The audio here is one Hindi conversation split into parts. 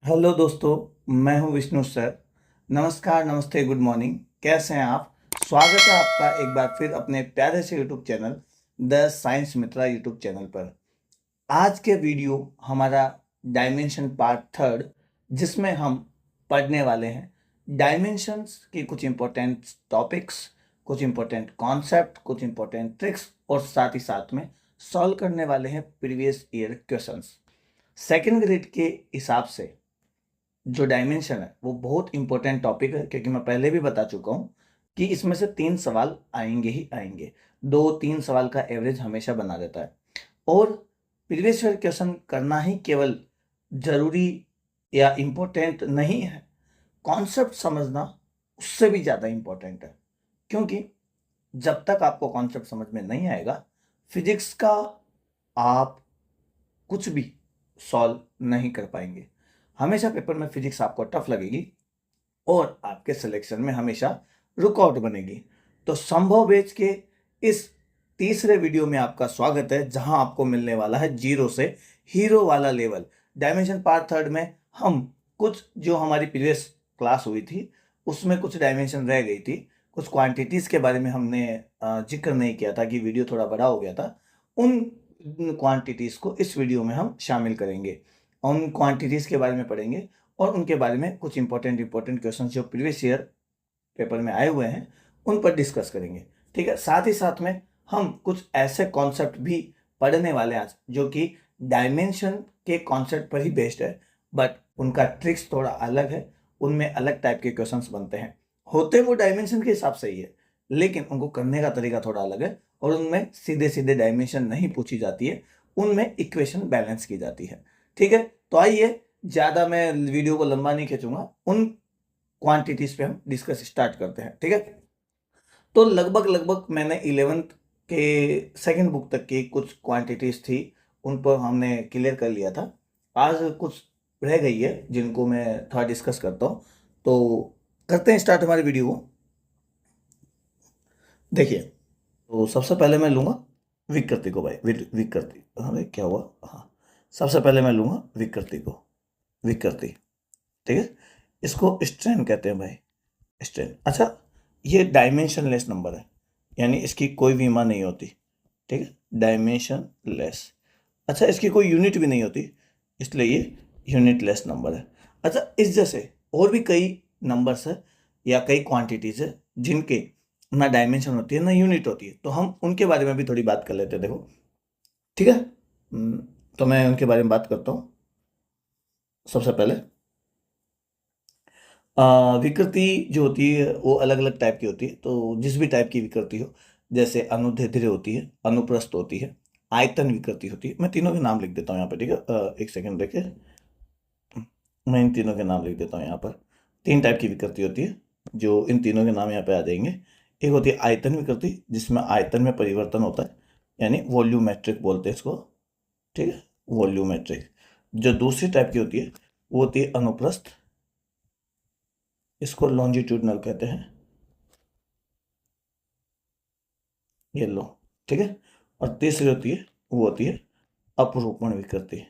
हेलो दोस्तों, मैं हूं विष्णु सर। नमस्कार, नमस्ते, गुड मॉर्निंग। कैसे हैं आप? स्वागत है आपका एक बार फिर अपने प्यारे से YouTube channel the science Mitra YouTube channel पर। आज के वीडियो हमारा डायमेंशन पार्ट थर्ड, जिसमें हम पढ़ने वाले हैं डायमेंशंस की कुछ इंपॉर्टेंट टॉपिक्स, कुछ इंपॉर्टेंट कॉन्सेप्ट, कुछ इंपॉर्टेंट ट्रिक्स और साथ ही साथ में सॉल्व करने वाले हैं previous year questions. Second grade के हिसाब से जो डायमेंशन है वो बहुत इंपॉर्टेंट टॉपिक है, क्योंकि मैं पहले भी बता चुका हूँ कि इसमें से 3 सवाल आएंगे ही आएंगे। 2-3 सवाल का एवरेज हमेशा बना रहता है। और प्रीवियस ईयर क्वेश्चन करना ही केवल जरूरी या इम्पोर्टेंट नहीं है, कॉन्सेप्ट समझना उससे भी ज़्यादा इम्पोर्टेंट है। क्योंकि जब तक आपको कॉन्सेप्ट समझ में नहीं आएगा, फिजिक्स का आप कुछ भी सॉल्व नहीं कर पाएंगे। हमेशा पेपर में फिजिक्स आपको टफ लगेगी और आपके सिलेक्शन में हमेशा रुकावट बनेगी। तो संभव बेच के इस तीसरे वीडियो में आपका स्वागत है, जहां आपको मिलने वाला है जीरो से हीरो वाला लेवल। डायमेंशन पार्ट थर्ड में हम कुछ जो हमारी प्रीवियस क्लास हुई थी उसमें कुछ डायमेंशन रह गई थी, कुछ क्वांटिटीज के बारे में हमने जिक्र नहीं किया था कि वीडियो थोड़ा बड़ा हो गया था। उन क्वांटिटीज को इस वीडियो में हम शामिल करेंगे, उन क्वांटिटीज के बारे में पढ़ेंगे और उनके बारे में कुछ इंपॉर्टेंट क्वेश्चन जो प्रीवियस ईयर पेपर में आए हुए हैं उन पर डिस्कस करेंगे। ठीक है, साथ ही साथ में हम कुछ ऐसे कॉन्सेप्ट भी पढ़ने वाले हैं आज जो कि डायमेंशन के कॉन्सेप्ट पर ही बेस्ड है, बट उनका ट्रिक्स थोड़ा अलग है। उनमें अलग टाइप के क्वेश्चंस बनते हैं, होते वो डायमेंशन के हिसाब से ही है, लेकिन उनको करने का तरीका थोड़ा अलग है। और उनमें सीधे सीधे डायमेंशन नहीं पूछी जाती है, उनमें इक्वेशन बैलेंस की जाती है। ठीक है, तो आइए, ज़्यादा मैं वीडियो को लंबा नहीं खींचूंगा, उन क्वांटिटीज पे हम डिस्कस स्टार्ट करते हैं। ठीक है, तो लगभग लगभग मैंने 11th के सेकंड बुक तक की कुछ क्वांटिटीज थी, उन पर हमने क्लियर कर लिया था। आज कुछ रह गई है जिनको मैं थोड़ा डिस्कस करता हूँ। तो करते हैं स्टार्ट हमारी वीडियो को। देखिए, तो सबसे पहले मैं लूँगा विकृति को। भाई विकृति, हाँ क्या हुआ, हाँ सबसे पहले मैं लूँगा विकृति को। विकृति, ठीक है, इसको स्ट्रेन कहते हैं भाई, स्ट्रेन। अच्छा, ये डायमेंशनलेस नंबर है, यानी इसकी कोई विमा नहीं होती। ठीक है, डायमेंशनलेस। अच्छा, इसकी कोई यूनिट भी नहीं होती, इसलिए ये यूनिटलेस नंबर है। अच्छा, इस जैसे और भी कई नंबर्स है या कई क्वांटिटीज है जिनके ना डायमेंशन होती है ना यूनिट होती है, तो हम उनके बारे में भी थोड़ी बात कर लेते हैं। देखो, ठीक है, तो मैं उनके बारे में बात करता हूँ। सबसे पहले विकृति जो होती है वो अलग अलग टाइप की होती है। तो जिस भी टाइप की विकृति हो, जैसे अनुदैर्ध्य होती है, अनुप्रस्थ होती है, आयतन विकृति होती है। मैं तीनों के नाम लिख देता हूँ यहाँ पे, ठीक है। एक सेकंड देखिए, मैं इन तीनों के नाम लिख देता हूँ यहाँ पर। 3 टाइप की विकृति होती है, जो इन तीनों के नाम यहाँ पे आ जाएंगे। एक होती है आयतन विकृति, जिसमें आयतन में परिवर्तन होता है, यानी वॉल्यूमेट्रिक बोलते हैं इसको। ठीक है, वॉल्यूमेट्रिक। जो दूसरी टाइप की होती है वो होती है अनुप्रस्थ, इसको लॉन्जिट्यूडनल कहते हैं, ये लो। ठीक है, और तीसरी होती है वो होती है अपरूपण विकृति।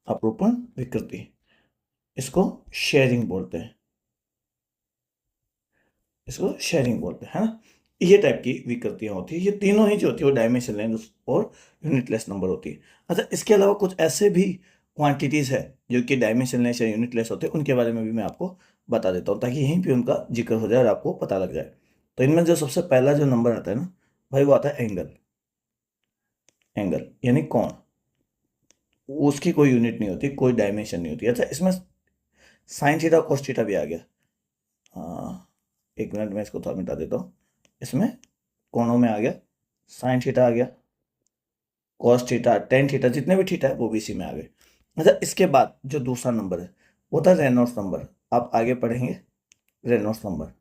अपरूपण विकृति, इसको शेयरिंग बोलते हैं, इसको शेयरिंग बोलते हैं, है ना। ये टाइप की विकृतियां होती है। ये तीनों ही जो होती है वो डायमेंशनलेस और यूनिटलेस नंबर होती है। अच्छा, इसके अलावा कुछ ऐसे भी क्वांटिटीज है जो कि डायमेंशनलेस या यूनिटलेस होते हैं, उनके बारे में भी मैं आपको बता देता हूँ, ताकि यहीं पे उनका जिक्र हो जाए और आपको पता लग जाए। तो इनमें जो सबसे पहला जो नंबर आता है ना भाई, वो आता है एंगल। एंगल यानी कोण, उसकी कोई यूनिट नहीं होती, कोई डायमेंशन नहीं होती। अच्छा, इसमें साइन थीटा कोस थीटा भी आ गया। हाँ, एक मिनट में इसको थोड़ा मिटा देता हूँ। इसमें कोणों में आ गया, साइन थीटा आ गया, कॉस थीटा, टेन थीटा, जितने भी थीटा है वो भी इसी में आ गए। अच्छा, इसके बाद जो दूसरा नंबर है वो था रेनॉल्ड्स नंबर। आप आगे पढ़ेंगे, रेनॉल्ड्स नंबर,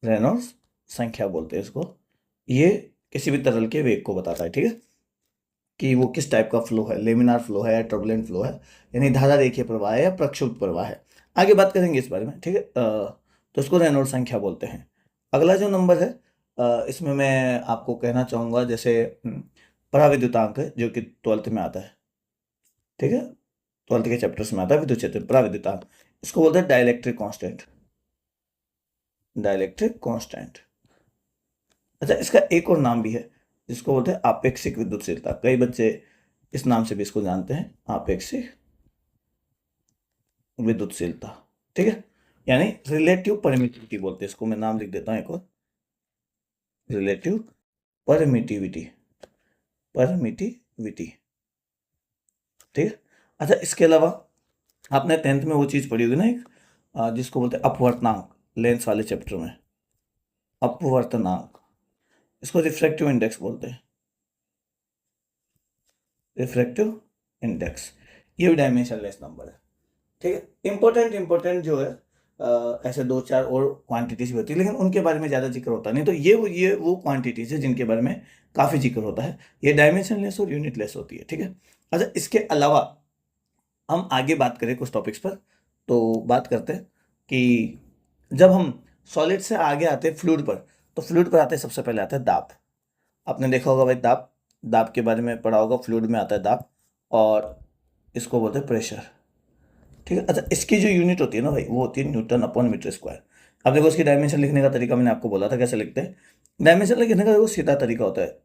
रेनॉल्ड्स संख्या बोलते हैं इसको। ये किसी भी तरल के वेग को बताता है, ठीक है, कि वो किस टाइप का फ्लो है, लेमिनार फ्लो है या टर्बुलेंट फ्लो है, यानी धारा रेखीय प्रवाह है या प्रक्षुब्ध प्रवाह है। आगे बात करेंगे इस बारे में, ठीक है। तो इसको रेनॉल्ड्स संख्या बोलते हैं। अगला जो नंबर है, इसमें मैं आपको कहना चाहूँगा, जैसे पराविद्युतांक है जो कि 12th में आता है, ठीक है। 12th के चैप्टर्स में आता है विद्युत क्षेत्र, पराविद्युतांक। इसको बोलते हैं डाइलेक्ट्रिक कांस्टेंट, डाइलेक्ट्रिक कांस्टेंट। अच्छा, इसका एक और नाम भी है जिसको बोलते हैं आपेक्षिक विद्युतशीलता। कई बच्चे इस नाम से भी इसको जानते हैं, आपेक्षिक विद्युतशीलता। ठीक है, यानी रिलेटिव परमिटिविटी बोलते हैं इसको। मैं नाम लिख देता हूं एक और, रिलेटिव परमिटिविटी, परमिटिविटी। ठीक है। अच्छा, इसके अलावा आपने 10th में वो चीज पढ़ी होगी ना, एक जिसको बोलते हैं अपवर्तनांक, लेंस वाले चैप्टर में, अपवर्तनांक। इसको रिफ्रैक्टिव इंडेक्स बोलते हैं, रिफ्रैक्टिव इंडेक्स। ये भी डायमेंशनलेस नंबर है। ठीक है, इंपॉर्टेंट जो है ऐसे 2-4 और क्वांटिटीज भी होती है, लेकिन उनके बारे में ज़्यादा जिक्र होता नहीं। तो ये वो क्वांटिटीज है जिनके बारे में काफ़ी जिक्र होता है। ये डायमेंशनलेस और यूनिटलेस होती है। ठीक है। अच्छा, इसके अलावा हम आगे बात करें कुछ टॉपिक्स पर, तो बात करते हैं कि जब हम सॉलिड से आगे आते हैं फ्लूइड पर, तो फ्लूइड पर आते हैं सबसे पहले आता है दाब। आपने देखा होगा भाई, दाब, दाब के बारे में पढ़ा होगा। फ्लूइड में आता है दाब, और इसको बोलते हैं प्रेशर। ठीक है। अच्छा, इसकी जो यूनिट होती है ना भाई, वो होती है न्यूटन अपॉन मीटर स्क्वायर। अब देखो, इसकी डायमेंशन लिखने का तरीका मैंने आपको बोला था कैसे लिखते हैं। डायमेंशन लिखने का देखो सीधा तरीका होता है।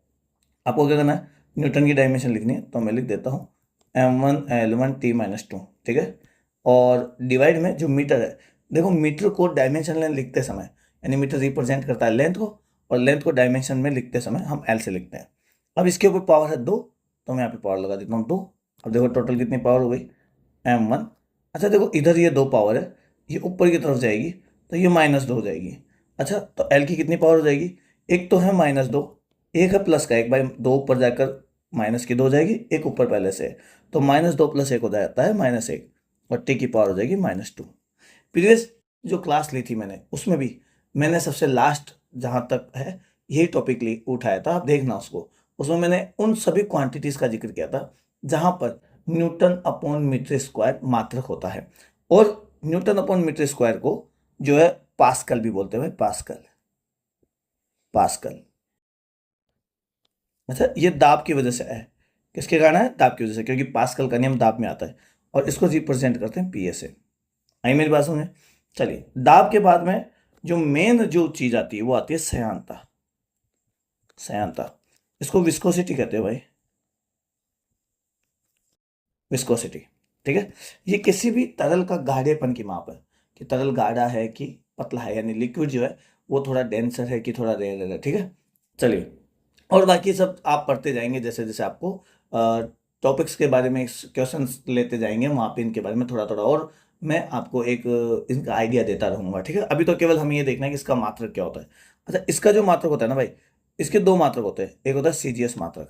आपको क्या करना है, न्यूटन की डायमेंशन लिखनी है, तो मैं लिख देता हूँ m1 l1 t-2। ठीक है। और डिवाइड में जो मीटर है, देखो मीटर को डायमेंशन लें लिखते समय, यानी मीटर रिप्रेजेंट करता है लेंथ को, और लेंथ को डायमेंशन में लिखते समय हम एल से लिखते हैं। अब इसके ऊपर पावर है 2, तो मैं यहाँ पे पावर लगा देता हूँ 2। अब देखो टोटल कितनी पावर हो गई, m1। अच्छा देखो, इधर ये 2 पावर है, ये ऊपर की तरफ जाएगी तो ये -2 हो जाएगी। अच्छा, तो एल की कितनी पावर हो जाएगी, एक तो है -2, एक है प्लस का 1, बाई 2 ऊपर जाकर -2 हो जाएगी, एक ऊपर पहले से है, तो -2 + 1 हो जाता है -1, और टी की पावर हो जाएगी -2। प्रीवियस जो क्लास ली थी मैंने, उसमें भी मैंने सबसे लास्ट जहाँ तक है यही टॉपिक उठाया था, आप देखना उसको। उसमें मैंने उन सभी क्वांटिटीज का जिक्र किया था जहाँ पर न्यूटन अपॉन मीटर स्क्वायर मात्रक होता है, और न्यूटन अपॉन मीटर स्क्वायर को जो है पास्कल भी बोलते हैं भाई, पास्कल, पास्कल। अच्छा, ये दाब की वजह से है। किसके कारण है, दाब की वजह से, क्योंकि पास्कल का नियम दाब में आता है, और इसको रिप्रेजेंट करते हैं पीए से। आई मेरी बात सुने। चलिए, दाब के बाद में जो मेन जो चीज आती है वो आती है श्यानता, श्यानता। इसको विस्कोसिटी कहते हैं भाई, विस्कोसिटी। ठीक है। ये किसी भी तरल का गाढ़ेपन की माप है, कि तरल गाढ़ा है कि पतला है, यानी लिक्विड जो है वो थोड़ा डेंसर है कि थोड़ा रेयर है। ठीक है। चलिए, और बाकी सब आप पढ़ते जाएंगे, जैसे जैसे आपको टॉपिक्स के बारे में क्वेश्चंस लेते जाएंगे, वहाँ पे इनके बारे में थोड़ा थोड़ा और मैं आपको एक इनका आइडिया देता रहूँगा। ठीक है। अभी तो केवल हमें ये देखना है कि इसका मात्रक क्या होता है। अच्छा, इसका जो मात्रक होता है ना भाई, इसके 2 मात्रक होते हैं। एक होता है सीजीएस मात्रक,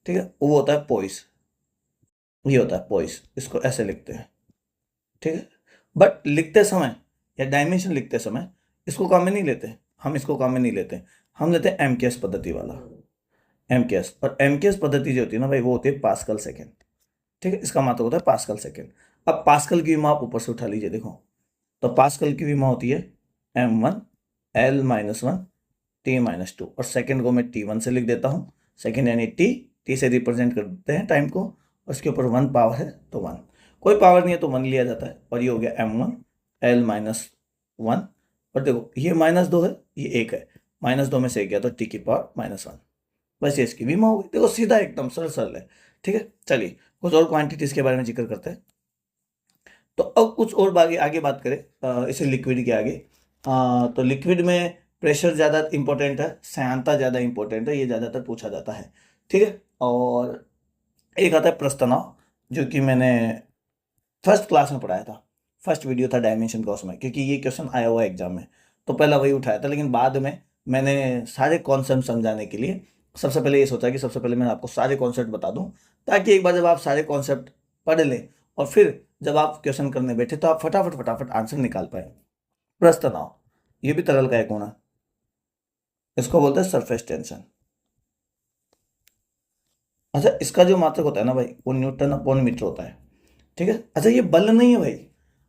ठीक है, वो होता है पॉइस, ये होता है पॉइस, इसको ऐसे लिखते हैं। ठीक है। बट लिखते समय या डायमेंशन लिखते समय इसको काम में नहीं लेते, हम इसको काम में नहीं लेते, हम लेते हैं एमकेएस पद्धति वाला, एमकेएस। और एमकेएस पद्धति जो होती है ना भाई, वो होती है पास्कल सेकेंड। ठीक है। इसका मात्रक होता है पास्कल सेकेंड। अब पास्कल की विमा आप ऊपर से उठा लीजिए, देखो, तो पास्कल की विमा होती है m1 l-1 t-2, और सेकेंड को मैं t1 से लिख देता हूँ। सेकेंड यानी टी से रिप्रेजेंट करते हैं टाइम को, और उसके ऊपर 1 पावर है तो 1, कोई पावर नहीं है तो 1 लिया जाता है, और ये हो गया m1 l-1। और देखो, ये -2 है, ये 1 है, -2 में से 1 गया तो टी की पावर -1। बस ये इसकी विमा हो गई। देखो, सीधा एकदम सरल सरल है। ठीक है। चलिए, कुछ और क्वांटिटीज के बारे में जिक्र करते हैं। तो अब कुछ और आगे बात करें इसे लिक्विड के आगे, तो लिक्विड में प्रेशर ज़्यादा इंपॉर्टेंट है, श्यानता ज़्यादा इंपॉर्टेंट है, ये ज़्यादातर पूछा जाता है। ठीक है। और एक आता है प्रस्थ तनाव, जो कि मैंने फर्स्ट क्लास में पढ़ाया था, फर्स्ट वीडियो था डायमेंशन का उसमें, क्योंकि ये क्वेश्चन आया हुआ है एग्जाम में, तो पहला वही उठाया था। लेकिन बाद में मैंने सारे कॉन्सेप्ट समझाने के लिए सबसे पहले ये सोचा कि सबसे पहले मैं आपको सारे कॉन्सेप्ट बता दूं, ताकि एक बार जब आप सारे कॉन्सेप्ट पढ़ लें और फिर जब आप क्वेश्चन करने बैठे तो आप फटाफट आंसर निकाल पाए। प्रस्थ तनाव, ये भी तरल का एक गुण है, इसको बोलते हैं सरफेस टेंशन। अच्छा, इसका जो मात्रक होता है ना भाई, वो न्यूटन अपॉन मीटर होता है। ठीक है। अच्छा, ये बल नहीं है भाई,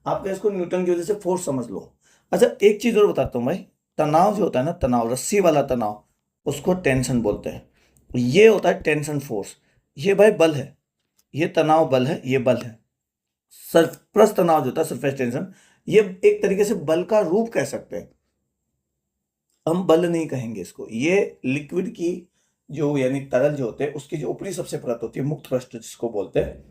आपका इसको न्यूटन की वजह से फोर्स समझ लो। अच्छा, एक चीज और बताता हूँ भाई, तनाव जो होता है ना, तनाव, रस्सी वाला तनाव, उसको टेंशन बोलते हैं। ये होता है टेंशन फोर्स, ये भाई बल है, ये तनाव बल है, ये बल है। सरप्लस तनाव जो होता है, सरफेस टेंशन, ये एक तरीके से बल का रूप कह सकते हैं, हम बल नहीं कहेंगे इसको। ये लिक्विड की जो यानी तरल जो होते हैं उसकी जो ऊपरी सबसे परत होती है, मुक्त पृष्ठ जिसको बोलते हैं,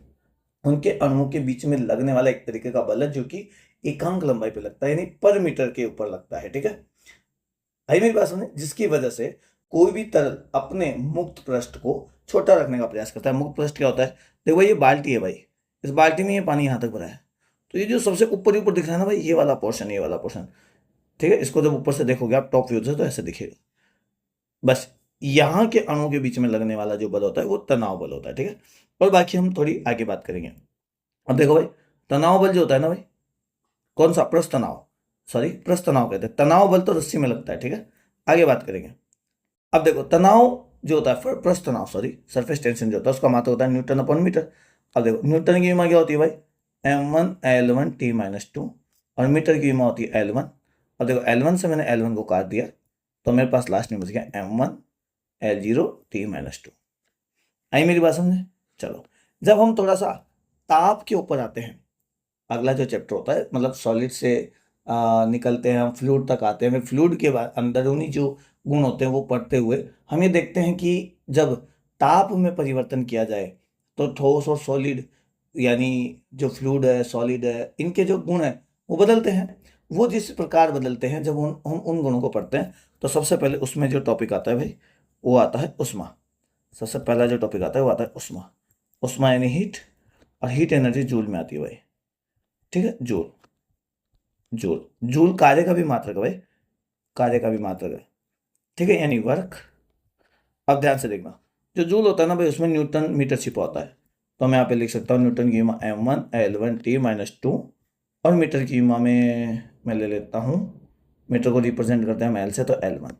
उनके अणुओं के बीच में लगने वाला एक तरीके का बल है जो कि एकांक लंबाई पे लगता है, यानी पर मीटर के ऊपर लगता है। ठीक है, आई मेरी बात समझे, जिसकी वजह से कोई भी तरल अपने मुक्त पृष्ठ को छोटा रखने का प्रयास करता है। मुक्त पृष्ठ क्या होता है, देखो भाई ये बाल्टी है भाई, इस बाल्टी में ये पानी यहाँ तक भरा है, तो ये जो सबसे ऊपर ऊपर दिख रहा है ना भाई, ये वाला पोर्शन, ये वाला पोर्शन, ठीक है, इसको जब ऊपर से देखोगे आप टॉप व्यू से तो ऐसे दिखेगा। बस यहाँ के अणुओं के बीच में लगने वाला जो बल होता है वो तनाव बल होता है। ठीक है, और बाकी हम थोड़ी आगे बात करेंगे। अब देखो भाई, तनाव बल जो होता है ना भाई, कौन सा, पृष्ठ तनाव, सॉरी पृष्ठ तनाव कहते हैं, तनाव बल तो रस्सी में लगता है। ठीक है, आगे बात करेंगे। अब देखो तनाव जो होता है, पृष्ठ तनाव, सॉरी सरफेस टेंशन जो होता है, उसका मात्रक होता है न्यूटन अपॉन मीटर। अब देखो न्यूटन की विमा क्या होती है भाई, m1 L1 T-2, और मीटर की विमा होती है L1। अब देखो L1 से मैंने L1 को काट दिया तो मेरे पास लास्ट में बच गया m1 L0 T-2। आई मेरी बात समझे। चलो, जब हम थोड़ा सा ताप के ऊपर आते हैं, अगला जो चैप्टर होता है, मतलब सॉलिड से निकलते हैं हम फ्लूइड तक आते हैं, फिर फ्लूइड के बाद अंदरूनी जो गुण होते हैं वो पढ़ते हुए हम ये देखते हैं कि जब ताप में परिवर्तन किया जाए तो ठोस और सॉलिड, यानी जो फ्लूइड है, सॉलिड है, इनके जो गुण है वो बदलते हैं। वो जिस प्रकार बदलते हैं, जब हम उन गुणों को पढ़ते हैं तो सबसे पहले उसमें जो टॉपिक आता है भाई वो आता है उष्मा। सबसे पहला जो टॉपिक आता है वो आता है उष्मा। उष्मा यानी हीट, और हीट एनर्जी जूल में आती है भाई। ठीक है, जूल, जूल, जूल कार्य का भी मात्रक है भाई, कार्य का भी मात्रक है। ठीक है, यानी वर्क। अब ध्यान से देखना, जो जूल होता है ना भाई उसमें न्यूटन मीटर छिपा होता है, तो मैं यहाँ पे लिख सकता हूँ न्यूटन की विमा m1L1T-2, और मीटर की विमा में मैं ले लेता हूँ, मीटर को रिप्रेजेंट करते हैं हम L से, तो L1।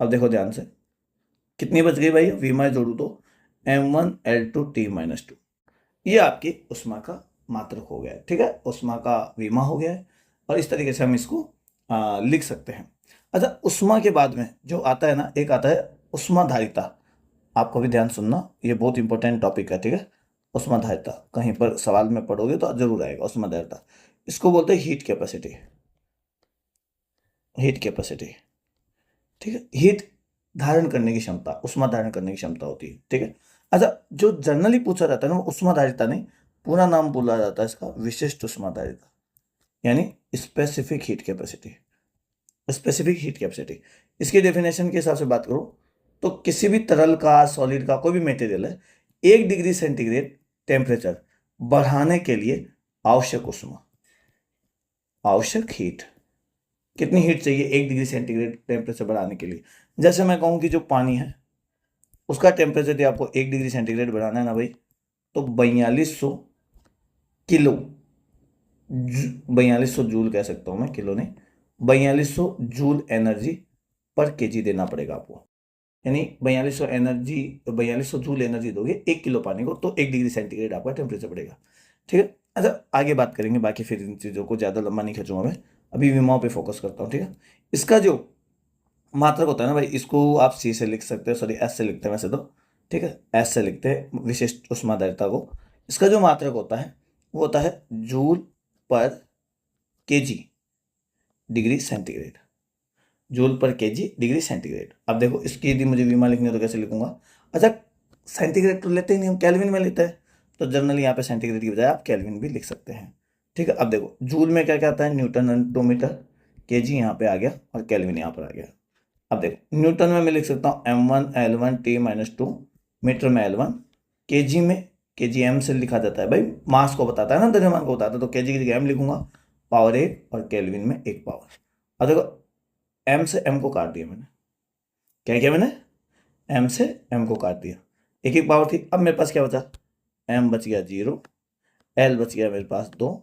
अब देखो ध्यान से, कितनी बच गई भाई, विमा जोड़ू तो m1L2T-2, ये आपकी उष्मा का मात्रक हो गया है। ठीक है, उष्मा का विमा हो गया है, और इस तरीके से हम इसको लिख सकते हैं। अच्छा, उष्मा के बाद में जो आता है ना, एक आता है उष्माधारिता। आपको भी ध्यान सुनना, ये बहुत इंपॉर्टेंट टॉपिक है। ठीक है, उष्माधारिता कहीं पर सवाल में पढ़ोगे तो जरूर आएगा उष्माधारिता। इसको बोलते हैं हीट कैपेसिटी, हीट कैपेसिटी। ठीक है, हीट धारण करने की क्षमता, उष्मा धारण करने की क्षमता होती है। ठीक है, अच्छा, जो जनरली पूछा जाता है ना, उष्माधारिता नहीं, पूरा नाम बोला जाता है इसका विशिष्ट उष्माधारिता, यानी specific heat capacity. Specific heat capacity, इसकी डेफिनेशन के हिसाब से बात करूं तो किसी भी तरल का, सॉलिड का, कोई भी मटेरियल है, 1 डिग्री सेंटीग्रेड टेम्परेचर बढ़ाने के लिए आवश्यक उष्मा, आवश्यक हीट, कितनी हीट चाहिए 1 डिग्री सेंटीग्रेड टेम्परेचर बढ़ाने के लिए। जैसे मैं कहूँ कि जो पानी है उसका टेम्परेचर यदि आपको 1 डिग्री सेंटीग्रेड बढ़ाना है ना भाई, तो 4200 किलो, 4200 जूल कह सकता हूँ मैं, किलो नहीं, 4200 जूल एनर्जी पर केजी देना पड़ेगा आपको। यानी 4200 जूल एनर्जी दोगे 1 किलो पानी को, तो 1 डिग्री सेंटीग्रेड आपका टेम्परेचर बढ़ेगा। ठीक है, अच्छा आगे बात करेंगे, बाकी फिर इन चीज़ों को ज़्यादा लंबा नहीं खींचूंगा मैं, अभी विमाओं पे फोकस करता हूँ। ठीक है, इसका जो मात्रक होता है ना भाई, इसको आप सी से लिख सकते हो, सॉरी एस से लिखते हैं वैसे तो। ठीक है, एस से लिखते हैं विशिष्ट उष्माधारिता को। इसका जो मात्रक होता है वो होता है जूल पर केजी डिग्री सेंटीग्रेड, जूल पर केजी डिग्री सेंटीग्रेड। अब देखो इसकी यदि मुझे विमा लिखनी है तो कैसे लिखूंगा। अच्छा, सेंटीग्रेड तो लेते ही नहीं हम, केल्विन में लेते हैं, तो जनरली यहाँ पे सेंटीग्रेड की बजाय आप केल्विन भी लिख सकते हैं। ठीक है, अब देखो जूल में क्या क्या आता है, न्यूटन/टू मीटर, केजी यहाँ पे आ गया और केल्विन यहाँ पर आ गया। अब देखो न्यूटन में मैं लिख सकता हूँ m1L1T-2, मीटर में L1, केजी में, केजी एम से लिखा जाता है भाई, मास को बताता है ना, द्रव्यमान को बताता है, तो केजी की जगह एम लिखूंगा, पावर 1, और केल्विन में 1 पावर। अब देखो एम से एम को काट दिया मैंने, क्या किया मैंने, एम से एम को काट दिया, एक एक पावर थी। अब मेरे पास क्या बचा, एम बच गया 0, एल बच गया मेरे पास 2,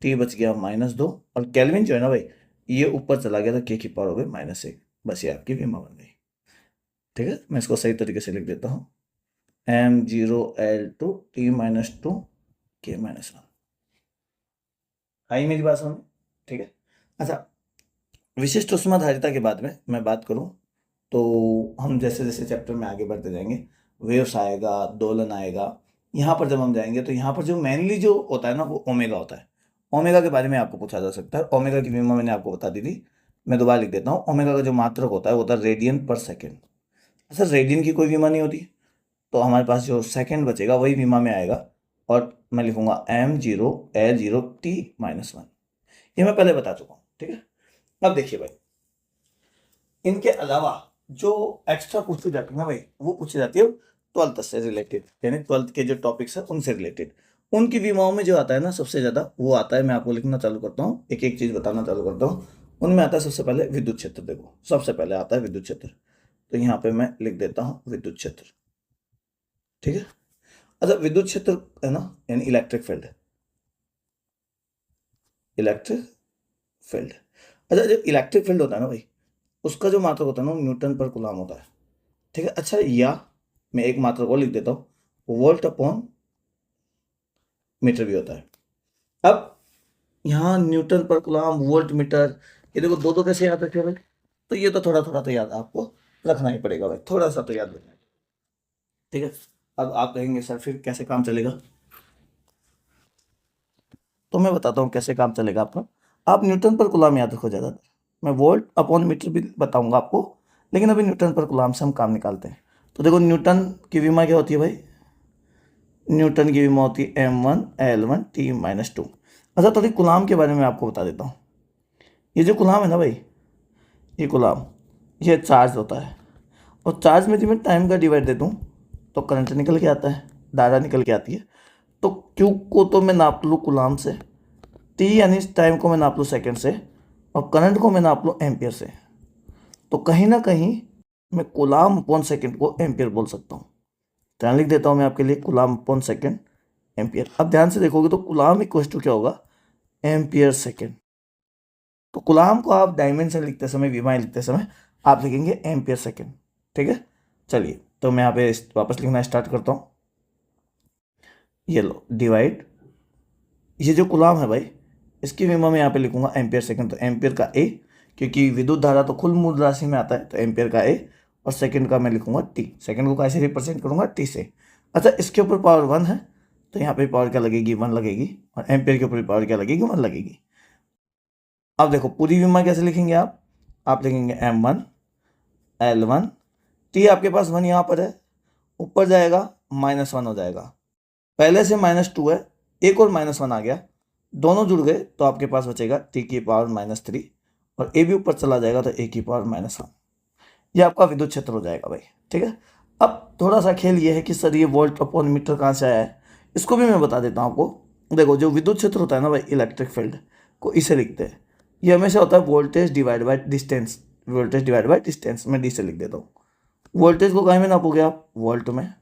टी बच गया -2, और केल्विन जो है ना भाई ये ऊपर चला गया तो के की पावर हो गई -1। बस ये आपकी विमा बन गई। ठीक है, मैं इसको सही तरीके से लिख देता हूँ, m0L2T-2 K-1। आई मेरी बात समझ। ठीक है, अच्छा, विशिष्ट उष्माधारिता के बाद में मैं बात करूं तो हम जैसे जैसे चैप्टर में आगे बढ़ते जाएंगे, वेव्स आएगा, दोलन आएगा, यहाँ पर जब हम जाएंगे तो यहाँ पर जो मेनली जो होता है ना वो ओमेगा होता है। ओमेगा के बारे में आपको पूछा जा सकता है। ओमेगा की विमा मैंने आपको बता दी थी, मैं दोबारा लिख देता हूँ। ओमेगा का जो मात्रक होता है वो होता है रेडियन पर सेकेंड। अच्छा, रेडियन की कोई विमा नहीं होती, तो हमारे पास जो सेकेंड बचेगा वही विमा में आएगा, और मैं लिखूंगा m0l0t-1। ये मैं पहले बता चुका हूँ, ठीक है। अब देखिए भाई, इनके अलावा जो एक्स्ट्रा पूछी जाती है ना भाई, वो पूछी जाती है 12th से रिलेटेड, यानी 12th के जो टॉपिक्स है उनसे रिलेटेड। उनकी विमाओं में जो आता है ना सबसे ज़्यादा, वो आता है, मैं आपको लिखना चालू करता हूँ, एक एक चीज़ बताना चालू करता हूँ। उनमें आता है सबसे पहले विद्युत क्षेत्र। देखो सबसे पहले आता है विद्युत क्षेत्र, तो यहाँ पे मैं लिख देता हूँ विद्युत क्षेत्र, ठीक है। अच्छा, विद्युत क्षेत्र है ना, यानी इलेक्ट्रिक फील्ड, इलेक्ट्रिक फील्ड। अच्छा, जो इलेक्ट्रिक फील्ड होता है ना भाई, उसका जो मात्रक होता है ना न्यूटन पर कूलम होता है, ठीक है। अच्छा, या मैं एक मात्रक और लिख देता हूँ, वोल्ट अपॉन मीटर भी होता है। अब यहाँ न्यूटन पर कूलम, वोल्ट, मीटर, ये देखो दो दो कैसे याद रखे भाई, तो ये तो थोड़ा थोड़ा तो याद आपको रखना ही पड़ेगा भाई, थोड़ा सा तो याद रखना है, ठीक है। अब आप कहेंगे सर फिर कैसे काम चलेगा, तो मैं बताता हूँ कैसे काम चलेगा आपका। आप न्यूटन पर कूलम याद रखो ज़्यादातर, मैं वोल्ट अपॉन मीटर भी बताऊंगा आपको, लेकिन अभी न्यूटन पर कूलम से हम काम निकालते हैं। तो देखो न्यूटन की विमा क्या होती है भाई, न्यूटन की विमा होती है m1l1t-2। अच्छा, थोड़ी कूलम के बारे में आपको बता देता हूँ। ये जो कूलम है ना भाई, ये कूलम, ये चार्ज होता है, और चार्ज में यदि मैं टाइम का डिवाइड दे दूँ तो करंट निकल के आता है, धारा निकल के आती है। तो क्यू को तो मैं नाप लूँ कूलम से, टी यानी टाइम को मैं नाप लूँ सेकेंड से, और करंट को मैं नाप लूँ एम्पियर से, तो कहीं ना कहीं मैं कूलम अपॉन सेकेंड को एम्पियर बोल सकता हूँ। ध्यान लिख देता हूँ मैं आपके लिए, कूलम अपॉन सेकेंड एम्पियर। अब ध्यान से देखोगे तो कूलम इक्वल टू क्या होगा, एम्पियर सेकेंड। तो कूलम को आप डायमेंशन लिखते समय, विमा लिखते समय आप लिखेंगे एम्पियर सेकेंड, ठीक है। चलिए, तो मैं यहाँ पे वापस लिखना स्टार्ट करता हूँ। ये लो डिवाइड, ये जो कूलम है भाई, इसकी विमा में यहाँ पे लिखूंगा एम्पियर सेकंड, तो एम्पियर का ए, क्योंकि विद्युत धारा तो कुल मूल राशि में आता है, तो एम्पियर का ए, और सेकंड का मैं लिखूंगा टी। सेकंड को कैसे रिप्रेजेंट करूंगा, टी से। अच्छा, इसके ऊपर पावर 1 है, तो यहाँ पे पावर क्या लगेगी, 1 लगेगी, और एम्पियर के ऊपर पावर क्या लगेगी, 1 लगेगी। अब देखो पूरी विमा कैसे लिखेंगे आप लिखेंगे m1l1 टी, आपके पास 1 यहाँ पर है, ऊपर जाएगा -1 हो जाएगा, पहले से -2 है, एक और -1 आ गया, दोनों जुड़ गए तो आपके पास बचेगा टी की पावर -3, और ए भी ऊपर चला जाएगा तो ए की पावर -1। ये आपका विद्युत क्षेत्र हो जाएगा भाई, ठीक है। अब थोड़ा सा खेल ये है कि सर ये वोल्ट अपॉन मीटर कहाँ से आया है, इसको भी मैं बता देता हूँ आपको। देखो जो विद्युत क्षेत्र होता है ना भाई, इलेक्ट्रिक फील्ड को इसे लिखते हैं, ये हमेशा होता है voltage divide by distance, voltage divide by distance, मैं डी से लिख देता हूँ। वोल्टेज को कहीं में नापोगे आप, वोल्ट में,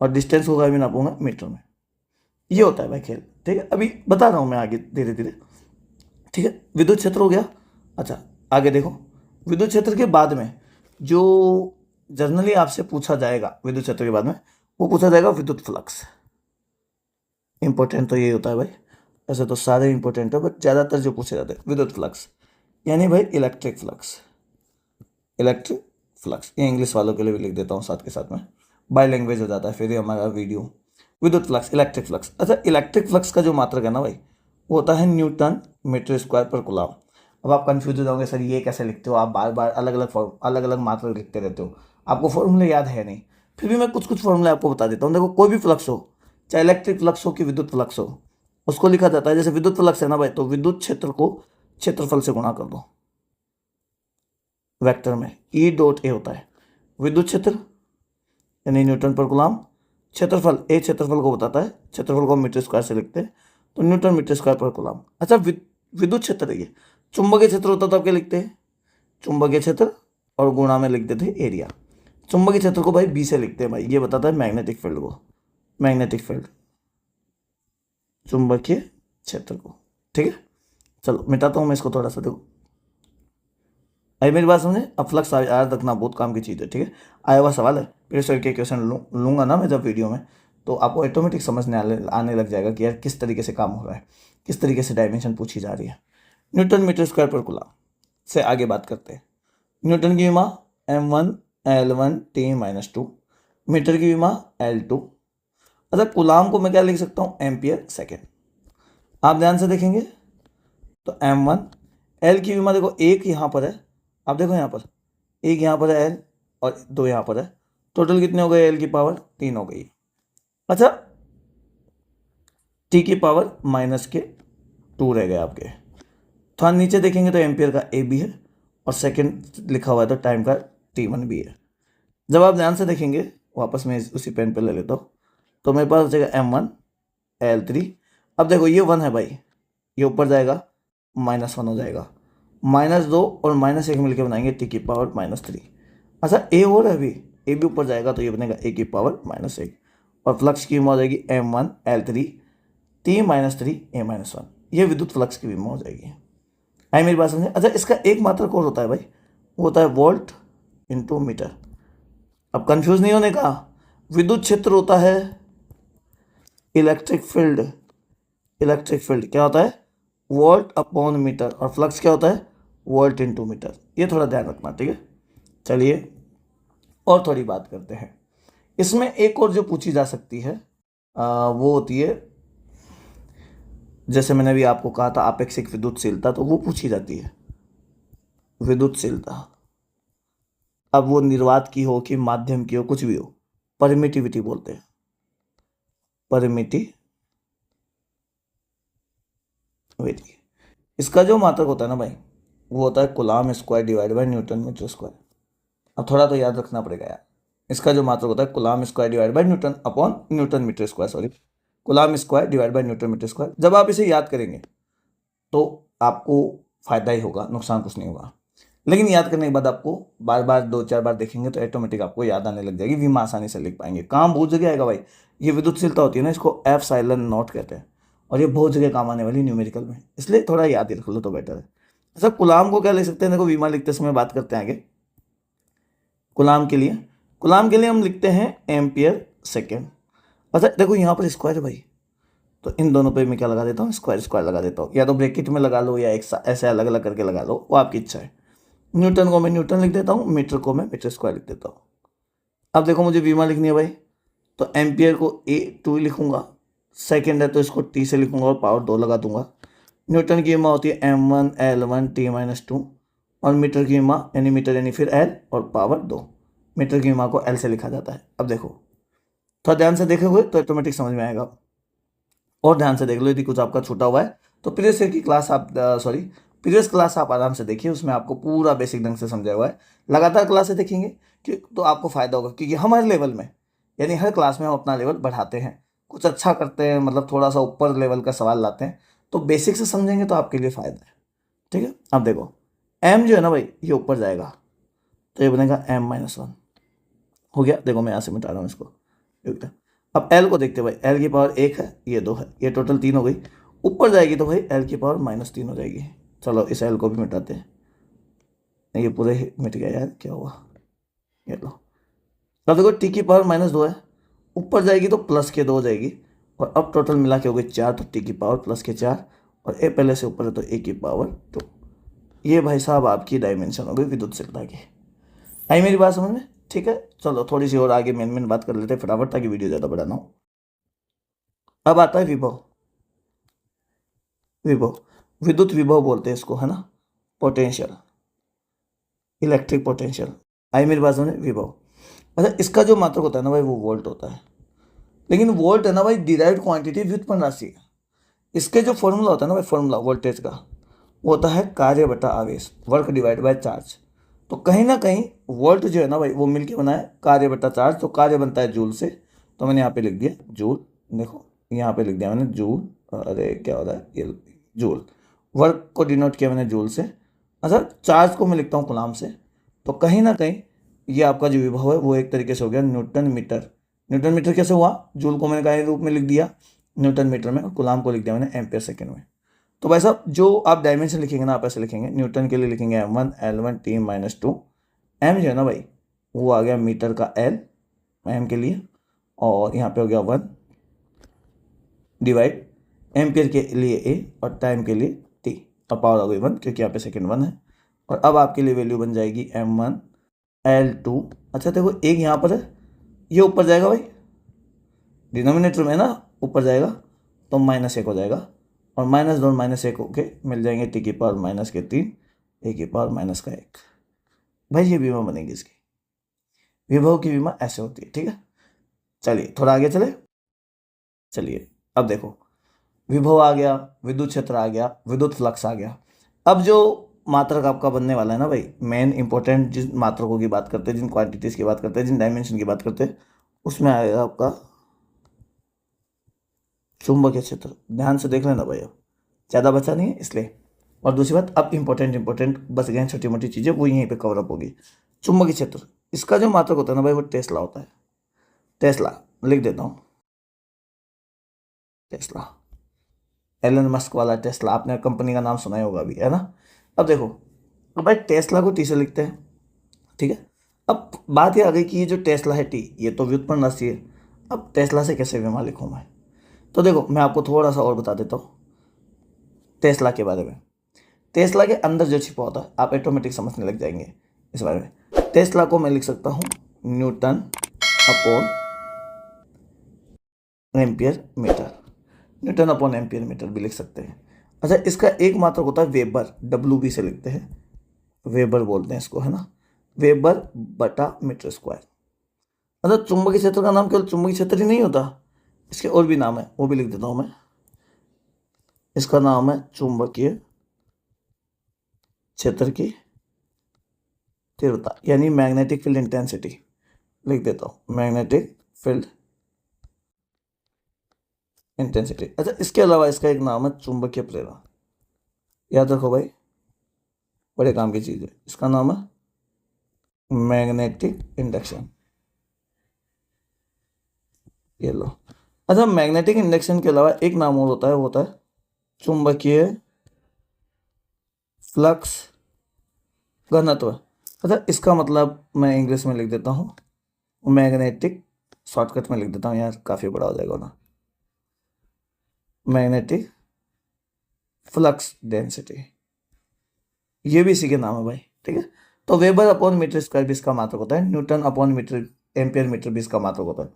और डिस्टेंस को कहीं में नापोगे, मीटर में। ये होता है भाई खेल, ठीक है। अभी बता रहा हूँ मैं आगे धीरे धीरे, ठीक है। विद्युत क्षेत्र हो गया। अच्छा, आगे देखो, विद्युत क्षेत्र के बाद में जो जनरली आपसे पूछा जाएगा विद्युत क्षेत्र के बाद में, वो पूछा जाएगा विद्युत फ्लक्स। इंपॉर्टेंट तो ये होता है भाई, ऐसे तो सारे इंपॉर्टेंट है, बट ज़्यादातर जो पूछे जाते हैं विद्युत फ्लक्स, यानी भाई इलेक्ट्रिक फ्लक्स। इलेक्ट्रिक फ्लक्स ये इंग्लिश वालों के लिए भी लिख देता हूँ साथ के साथ में, बाई लैंग्वेज हो जाता है फिर ये हमारा वीडियो। विद्युत फ्लक्स, इलेक्ट्रिक फ्लक्स। अच्छा, इलेक्ट्रिक फ्लक्स का जो मात्रक है ना भाई, वो होता है न्यूटन मीटर स्क्वायर पर कूलम। अब आप कंफ्यूज हो जाओगे, सर ये कैसे लिखते हो आप, बार बार अलग अलग मात्रक लिखते रहते हो, आपको फॉर्मूले याद है नहीं। फिर भी मैं कुछ कुछ फॉर्मूले आपको बता देता हूँ। देखो कोई भी फ्लक्स हो, चाहे इलेक्ट्रिक फ्लक्स हो कि विद्युत फ्लक्स हो, उसको लिखा जाता है, जैसे विद्युत फ्लक्स है ना भाई, तो विद्युत क्षेत्र को क्षेत्रफल से गुणा कर दो वेक्टर में, ई डॉट ए होता है विद्युत क्षेत्र यानी न्यूटन पर कूलम, क्षेत्रफल ए क्षेत्रफल को बताता है, क्षेत्रफल को मीटर स्क्वायर से लिखते हैं, तो न्यूटन मीटर स्क्वायर पर कूलम। अच्छा, विद्युत क्षेत्र है ये। चुंबकीय क्षेत्र होता तो आप क्या लिखते हैं, चुंबकीय क्षेत्र, और गुणा में लिख देते हैं एरिया। चुंबकीय क्षेत्र को भाई बी से लिखते हैं भाई, ये बताता है मैग्नेटिक फील्ड को, मैग्नेटिक फील्ड, चुंबकीय क्षेत्र को, ठीक है। चलो मिटाता हूँ मैं इसको थोड़ा सा, देखो अभी मेरी बात समझे। अब फ्लक्स याद रखना बहुत काम की चीज़ है, ठीक है। आया हुआ सवाल है, फिर सर के क्वेश्चन लूँगा ना मैं जब वीडियो में, तो आपको ऑटोमेटिक समझने आने लग जाएगा कि यार किस तरीके से काम हो रहा है, किस तरीके से डायमेंशन पूछी जा रही है। न्यूटन मीटर स्क्वायर पर कूलम से आगे बात करते हैं। न्यूटन की विमा m1l1t-2, मीटर की विमा L2। अच्छा कूलाम को मैं क्या लिख सकता हूँ, एम्पियर सेकेंड। आप ध्यान से देखेंगे तो m1, एल की विमा देखो एक यहाँ पर है, आप देखो यहाँ पर एक यहाँ पर है एल और दो यहाँ पर है, टोटल कितने हो गए, एल की पावर 3 हो गई। अच्छा टी की पावर माइनस के 2 रह गए आपके। थोड़ा नीचे देखेंगे तो एम्पियर का ए भी है और सेकंड लिखा हुआ है तो टाइम का T1 भी है। जब आप ध्यान से देखेंगे, वापस मैं उसी पेन पे ले लेता हूँ, तो मेरे पास हो जाएगा m1 l3। अब देखो ये 1 है भाई, ये ऊपर जाएगा -1 हो जाएगा, -2 और -1 मिलकर बनाएंगे टी की पावर -3। अच्छा ए और है अभी, ए भी ऊपर जाएगा तो ये बनेगा ए की पावर -1 और फ्लक्स की विमा हो जाएगी m1 l3 T-3 a-1। ये विद्युत फ्लक्स की विमा हो जाएगी। आई मेरी बात समझे। अच्छा इसका एक मात्रक और होता है भाई, वो होता है वोल्ट इंटू मीटर। अब कंफ्यूज नहीं होने का, विद्युत क्षेत्र होता है इलेक्ट्रिक फील्ड, इलेक्ट्रिक फील्ड क्या होता है वोल्ट अपॉन मीटर, और फ्लक्स क्या होता है वोल्ट इंटू मीटर। ये थोड़ा ध्यान रखना, ठीक है। चलिए और थोड़ी बात करते हैं। इसमें एक और जो पूछी जा सकती है वो होती है, जैसे मैंने अभी आपको कहा था आपेक्षिक विद्युतशीलता, तो वो पूछी जाती है विद्युतशीलता। अब वो निर्वात की हो कि माध्यम की हो, कुछ भी हो, परमिटिविटी बोलते हैं, परमिटिविटी। इसका जो मात्रक होता है ना भाई, वो होता है coulomb square divide by newton metre square. अब थोड़ा तो याद रखना पड़ेगा यार, इसका जो मात्रक होता है coulomb square divide by newton upon newton metre square, sorry coulomb square divide by newton metre square. जब आप इसे याद करेंगे तो आपको फायदा ही होगा, नुकसान कुछ नहीं होगा। लेकिन याद करने के बाद आपको बार बार 2-4 बार देखेंगे तो ऑटोमेटिक आपको याद आने लग जाएगी, विमा आसानी से लिख पाएंगे। काम बहुत जगह आएगा भाई, ये विद्युतशीलता होती है ना, इसको एप्सिलॉन नॉट कहते हैं और ये बहुत जगह काम आने वाली न्यूमेरिकल में, इसलिए थोड़ा याद ही रख लो तो बेटर है। सर कूलाम को क्या लिख सकते हैं, देखो विमा लिखते समय बात करते हैं आगे। कूलाम के लिए हम लिखते हैं एम्पियर सेकेंड। अच्छा देखो यहाँ पर स्क्वायर है भाई, तो इन दोनों पे मैं क्या लगा देता हूँ, स्क्वायर स्क्वायर लगा देता हूँ, या तो ब्रैकेट में लगा लो या एक ऐसे अलग अलग करके लगा लो, वो आपकी इच्छा है। न्यूटन को मैं न्यूटन लिख देता हूँ, मीटर को मैं मीटर स्क्वायर लिख देता हूँ। अब देखो मुझे विमा लिखनी है भाई, तो एम्पियर को A2 लिखूंगा, सेकेंड है तो इसको T से लिखूंगा और पावर 2 लगा दूंगा। न्यूटन की विमा होती है m1 l1 T-2 और मीटर की विमा यानी मीटर यानी फिर L और पावर 2। मीटर की विमा को L से लिखा जाता है। अब देखो थोड़ा ध्यान से देखोगे तो ऑटोमेटिक समझ में आएगा, और ध्यान से देख लो, यदि कुछ आपका छूटा हुआ है तो प्रीवियस ईयर की क्लास आप प्रीवियस क्लास आप आराम से देखिए, उसमें आपको पूरा बेसिक ढंग से समझाया हुआ है। लगातार क्लासें देखेंगे कि तो आपको फायदा होगा, क्योंकि हम हर लेवल में यानी हर क्लास में हम अपना लेवल बढ़ाते हैं, कुछ अच्छा करते हैं, मतलब थोड़ा सा ऊपर लेवल का सवाल लाते हैं, तो बेसिक से समझेंगे तो आपके लिए फ़ायदा है, ठीक है। अब देखो m जो है ना भाई, ये ऊपर जाएगा तो ये बनेगा m-1 हो गया। देखो मैं यहाँ से मिटा रहा हूँ इसको, अब L को देखते हैं भाई, L की पावर 1 है, ये 2 है, ये टोटल 3 हो गई। ऊपर जाएगी तो भाई L की पावर -3 हो जाएगी। चलो इस L को भी मिटाते हैं, ये पूरे ही मिट गया यार, क्या हुआ, ये लो। अब देखो T की पावर -2 है, ऊपर जाएगी तो +2 हो जाएगी, और अब टोटल मिला के हो गई 4, तो T की पावर +4 और A पहले से ऊपर है तो A की पावर 2। ये भाई साहब आपकी डायमेंशन हो गई विद्युतशीलता की। आई मेरी बात समझ में, ठीक है। चलो थोड़ी सी और आगे मेन बात कर लेते हैं फटाफट, ताकि वीडियो ज़्यादा बड़ा ना हो। अब आता है विभव, विद्युत विभव बोलते हैं इसको, है ना, पोटेंशियल, इलेक्ट्रिक पोटेंशियल। आई मेरी बात समझे, विभव। अच्छा इसका जो मात्रक होता है ना भाई, वो वोल्ट होता है, लेकिन वोल्ट है ना भाई डिराइव्ड क्वांटिटी, व्युत्पन्न राशि है। इसके जो फॉर्मूला होता है ना भाई, फॉर्मूला वोल्टेज का, वो होता है कार्य बटा आवेश, वर्क डिवाइड बाय चार्ज। तो कहीं ना कहीं वोल्ट जो है ना भाई, वो मिलके बना है कार्य बटा चार्ज, तो कार्य बनता है जूल से, तो मैंने यहाँ पे लिख दिया जूल। देखो यहाँ पे लिख दिया मैंने जूल, अरे क्या हो रहा है, ये जूल। वर्क को डिनोट किया मैंने जूल से। अच्छा चार्ज को मैं लिखता हूँ कूलाम से, तो कहीं ना कहीं ये आपका जो विभव है वो एक तरीके से हो गया न्यूटन मीटर। न्यूटन मीटर कैसे हुआ, जूल को मैंने कार्य रूप में लिख दिया न्यूटन मीटर में, और कूलाम को लिख दिया मैंने एम्पियर सेकेंड में। तो भाई साहब जो आप डायमेंशन लिखेंगे ना, आप ऐसे लिखेंगे, न्यूटन के लिए लिखेंगे m1 l1 T-2। m जो है ना भाई, वो आ गया मीटर का l m के लिए, और यहाँ पे हो गया 1 डिवाइड एम्पियर के लिए a और टाइम के लिए t, और पावर हो गई 1 क्योंकि यहाँ पे सेकेंड 1 है। और अब आपके लिए वैल्यू बन जाएगी m1 l2। अच्छा देखो एक यहाँ पर है, ये ऊपर जाएगा भाई डिनोमिनेटर में ना ऊपर जाएगा तो -1 हो जाएगा, और -2 -1 होके मिल जाएंगे t की पावर -3 a की पावर -1। भाई ये विमा बनेगी इसकी, विभव की विमा ऐसे होती है। ठीक है, चलिए थोड़ा आगे चले। चलिए अब देखो, विभव आ गया, विद्युत क्षेत्र आ गया, विद्युत फ्लक्स आ गया। अब जो मात्रक आपका बनने वाला है ना भाई, मेन इंपॉर्टेंट जिन मात्रकों की बात करते हैं, जिन क्वांटिटीज की बात करते हैं, जिन डायमेंशन की बात करते हैं, उसमें आएगा आपका चुंबकीय क्षेत्र। ध्यान से देख लेना भाई, अब ज़्यादा बचा नहीं है इसलिए। और दूसरी बात, अब इंपॉर्टेंट बस गए छोटी मोटी चीज़ें, वो यहीं पे कवर अप होगी। चुंबकीय क्षेत्र, इसका जो मात्रक होता है ना भाई, वो टेस्ला होता है। टेस्ला लिख देता हूँ, टेस्ला, एलन मस्क वाला टेस्ला, आपने कंपनी का नाम सुना ही होगा अभी, है ना। अब देखो, अब भाई टेस्ला को टी से लिखते हैं। ठीक है, अब बात ये आ गई कि ये जो टेस्ला है टी, ये तो व्युत्पन्न राशि है। अब टेस्ला से कैसे विमा लिखूँ मैं? तो देखो मैं आपको थोड़ा सा और बता देता हूँ टेस्ला के बारे में। टेस्ला के अंदर जो छिपा होता है, आप ऑटोमेटिक समझने लग जाएंगे इस बारे में। टेस्ला को मैं लिख सकता हूँ newton upon ampere metre, newton upon ampere metre भी लिख सकते हैं। अच्छा, इसका एक मात्रक होता है वेबर, WB से लिखते हैं, वेबर बोलते हैं इसको, है ना, वेबर बटा मीटर स्क्वायर। अच्छा, चुंबकीय क्षेत्र का नाम केवल चुंबकीय क्षेत्र ही नहीं होता, इसके और भी नाम है, वो भी लिख देता हूँ मैं। इसका नाम है चुंबकीय क्षेत्र की तीव्रता, यानी मैग्नेटिक फील्ड इंटेंसिटी, लिख देता हूँ मैग्नेटिक फील्ड इंटेंसिटी। अच्छा, इसके अलावा इसका एक नाम है चुंबकीय प्रेरण, याद रखो भाई, बड़े काम की चीज़ है। इसका नाम है मैग्नेटिक इंडक्शन, ये लो। अच्छा, मैग्नेटिक इंडक्शन के अलावा एक नाम और होता है, वो होता है चुंबकीय फ्लक्स घनत्व। अच्छा, इसका मतलब मैं इंग्लिश में लिख देता हूँ मैग्नेटिक, शॉर्टकट में लिख देता हूँ यार, काफ़ी बड़ा हो जाएगा ना, मैग्नेटिक फ्लक्स डेंसिटी, ये भी इसी के नाम है भाई। ठीक है, तो वेबर अपॉन मीटर स्क्वायर भी इसका मात्रक होता है, newton upon metre ampere metre भी इसका मात्रक होता है।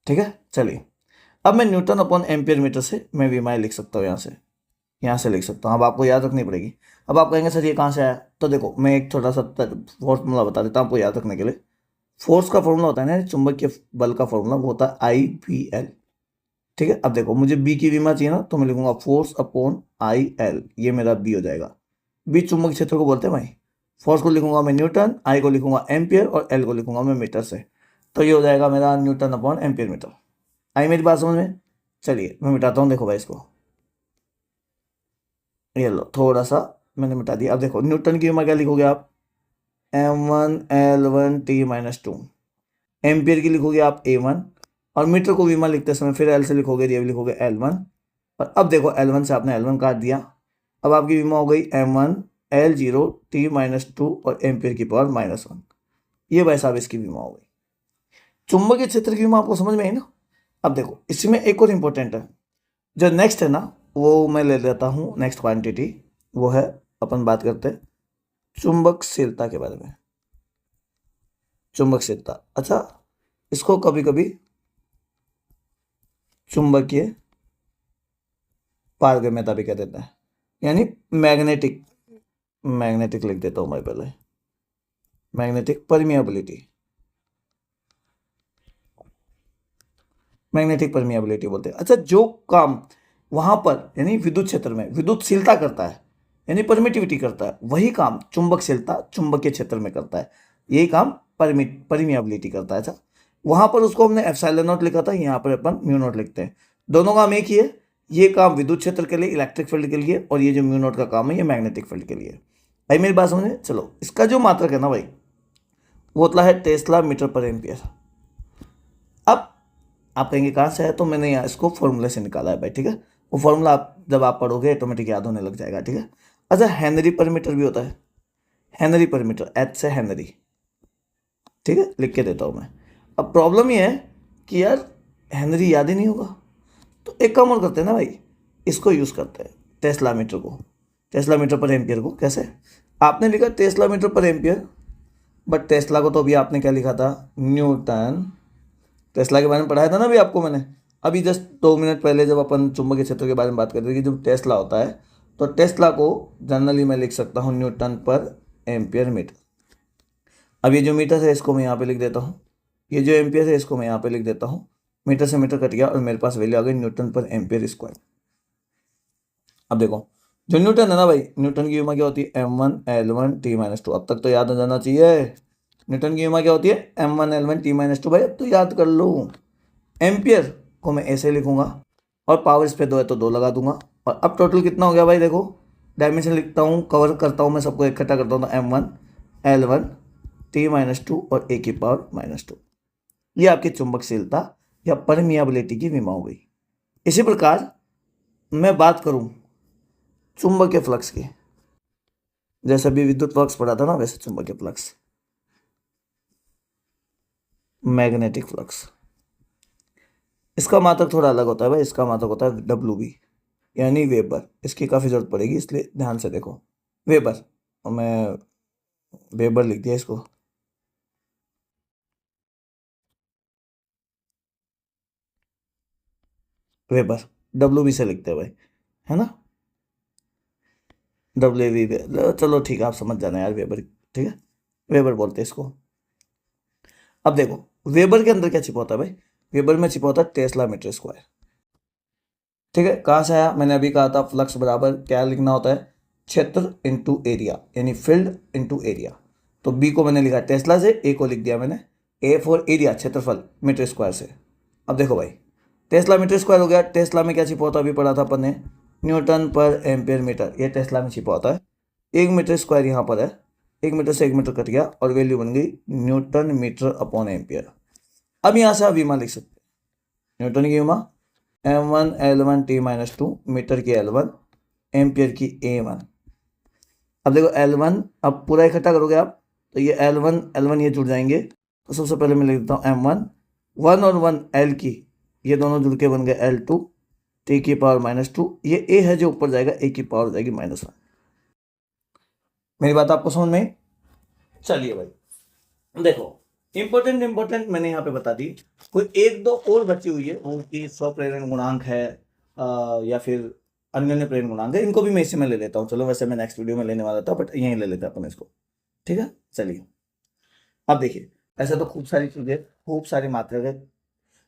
ठीक है, चलिए अब मैं न्यूटन अपॉन एम्पियर मीटर से मैं विमाएँ लिख सकता हूँ, यहाँ से लिख सकता हूँ। अब आपको याद रखनी पड़ेगी। अब आप कहेंगे सर ये कहाँ से आया, तो देखो मैं एक छोटा सा फॉर्मूला बता देता हूँ आपको याद रखने के लिए। फोर्स का फॉर्मूला होता है ना, चुंबकीय बल का फॉर्मूला, वो होता है IBL। ठीक है, अब देखो मुझे बी की विमा चाहिए ना, तो मैं लिखूंगा फोर्स अपॉन IL, ये मेरा बी हो जाएगा। बी चुंबकीय क्षेत्र को बोलते हैं भाई। फोर्स को लिखूंगा मैं न्यूटन, आई को लिखूंगा एम्पियर, और एल को लिखूंगा मैं मीटर से। तो ये हो जाएगा मेरा न्यूटन अपॉन एम्पियर मीटर। आई मेरी बात समझ में? चलिए मैं मिटाता हूँ, देखो भाई इसको, ये लो थोड़ा सा मैंने मिटा दिया। अब देखो न्यूटन की विमा क्या लिखोगे आप, M1L1T-2। एम्पियर की लिखोगे आप A1, और मीटर को विमा लिखते समय फिर L से लिखोगे, ये भी लिखोगे L1। और अब देखो L1 से आपने L1 काट दिया, अब आपकी विमा हो गई M1L0T-2 और एम्पियर की पावर -1। ये भाई साहब इसकी विमा हो गई। चुंबकीय क्षेत्र की विमा आपको समझ में आई ना। अब देखो इसमें एक और इंपॉर्टेंट है, जो नेक्स्ट है ना, वो मैं ले लेता हूँ नेक्स्ट क्वांटिटी, वो है, अपन बात करते हैं चुंबकशीलता के बारे में। चुंबकशीलता, अच्छा इसको कभी कभी चुंबकीय पारगम्यता भी कह देते हैं, यानी मैग्नेटिक, मैग्नेटिक लिख देता हूँ मैं पहले, मैग्नेटिक परमिएबिलिटी, मैग्नेटिक परमिएबिलिटी बोलते हैं। अच्छा, जो काम वहां पर यानी विद्युत क्षेत्र में विद्युतशीलता करता है, यानी परमिटिविटी करता है, वही काम चुंबकशीलता चुंबकीय क्षेत्र में करता है, यही काम परमिएबिलिटी करता है। अच्छा, वहां पर उसको हमने एप्सिलॉन नॉट लिखा था, यहाँ पर अपन म्यू नॉट लिखते हैं, दोनों काम एक ही है। ये काम विद्युत क्षेत्र के लिए, इलेक्ट्रिक फील्ड के लिए, और ये जो म्यू नॉट का काम है ये मैग्नेटिक फील्ड के लिए। भाई मेरी बात समझे? चलो इसका जो मात्रक है ना भाई, वो होता है टेस्ला मीटर पर एम्पियर। अब आप कहेंगे कहाँ से है, तो मैंने यहाँ इसको फॉर्मूले से निकाला है भाई। ठीक है, वो फॉर्मूला आप जब आप पढ़ोगे ऑटोमेटिक याद होने लग जाएगा। ठीक है, अच्छा हेनरी पर मीटर भी होता है, हेनरी पर मीटर, H से हेनरी। ठीक है, लिख के देता हूँ मैं। अब प्रॉब्लम ये है कि यार हेनरी याद ही नहीं होगा, तो एक काम और करते हैं ना भाई, इसको यूज़ करते हैं, टेस्ला मीटर को, टेस्ला मीटर पर एम्पियर को। कैसे? आपने लिखा टेस्ला मीटर पर एम्पियर, बट टेस्ला को तो अभी आपने क्या लिखा था, न्यूटन। टेस्ला के बारे में पढ़ाया था ना अभी आपको मैंने, अभी जस्ट 2 मिनट पहले जब अपन चुंबकीय क्षेत्र के बारे में बात कर रहे थे कि जब टेस्ला होता है तो टेस्ला को जनरली मैं लिख सकता हूँ न्यूटन पर एम्पियर मीटर। अब ये जो मीटर है इसको मैं यहाँ पे लिख देता हूँ, ये जो एम्पियर है इसको मैं यहाँ पे लिख देता हूँ। मीटर से मीटर कट गया और मेरे पास वैल्यू आ गई न्यूटन पर एम्पियर स्क्वायर। अब देखो जो न्यूटन है ना भाई, न्यूटन की विमा क्या होती है, m1 L1 T-2। अब तक तो याद हो जाना चाहिए। न्यूटन की विमा क्या होती है, m1 L1 T-2। भाई अब तो याद कर लो। एम्पियर को मैं ऐसे लिखूंगा और पावर इस पे 2 है तो 2 लगा दूंगा। और अब टोटल कितना हो गया भाई, देखो डायमेंशन लिखता हूँ, कवर करता हूँ मैं सबको इकट्ठा करता हूँ, तो m1 L1 T-2 और a⁻²। ये आपकी चुंबकशीलता या परमियाबिलिटी की विमा हो गई। इसी प्रकार मैं बात करूं चुंबकीय फ्लक्स की, जैसे अभी विद्युत फ्लक्स पढ़ा था ना वैसे चुंबकीय फ्लक्स, मैग्नेटिक फ्लक्स। इसका मात्रक थोड़ा अलग होता है भाई, इसका मात्रक होता है WB यानी वेबर। इसकी काफ़ी जरूरत पड़ेगी इसलिए ध्यान से देखो। वेबर, और मैं वेबर लिख दिया इसको। वेबर WB से लिखते हैं भाई, है ना, WB। चलो ठीक है, आप समझ जाना यार, वेबर, ठीक है, वेबर बोलते हैं इसको। अब देखो वेबर के अंदर क्या छिपा होता है भाई, वेबर में छिपा होता है टेस्ला मीटर स्क्वायर। ठीक है, कहाँ से आया, मैंने अभी कहा था फ्लक्स बराबर क्या लिखना होता है, क्षेत्र इंटू एरिया, यानी फील्ड इंटू एरिया। तो बी को मैंने लिखा टेस्ला से, ए को लिख दिया मैंने ए फॉर एरिया, क्षेत्रफल मीटर स्क्वायर से। अब देखो भाई टेस्ला मीटर स्क्वायर हो गया, टेस्ला में क्या छिपा होता है, अभी पढ़ा था अपन ने, न्यूटन पर एम्पियर मीटर, ये टेस्ला में छिपा होता है। 1 मीटर स्क्वायर यहाँ पर है, 1 मीटर से 1 मीटर कट गया और वैल्यू बन गई न्यूटन मीटर अपॉन एम्पियर। अब यहाँ से आप विमा लिख सकते हैं, न्यूटन की विमा m1 L1 T-2, मीटर की L1, एम्पियर की A1। अब देखो L1 अब पूरा इकट्ठा करोगे आप तो ये L1 L1 ये जुड़ जाएंगे। तो सबसे पहले मैं लिख देता हूँ M1, 1 और 1 L की, ये दोनों जुड़ के बन गए L2 T⁻²। ये A है जो ऊपर जाएगा, A की पावर जाएगी -1। मेरी बात आपको समझ में आई? चलिए भाई देखो इंपॉर्टेंट मैंने यहाँ पे बता दी। कोई 1-2 और बची हुई है, उनकी स्वप्रेरण गुणांक है या फिर अन्य प्रेरण गुणांक है, इनको भी मैं इसी में ले लेता हूँ। चलो वैसे मैं नेक्स्ट वीडियो में लेने वाला था बट यहीं ले लेते हैं अपन इसको, ठीक है। चलिए अब देखिए, ऐसे तो खूब सारी चीजें, खूब सारी मात्रा है,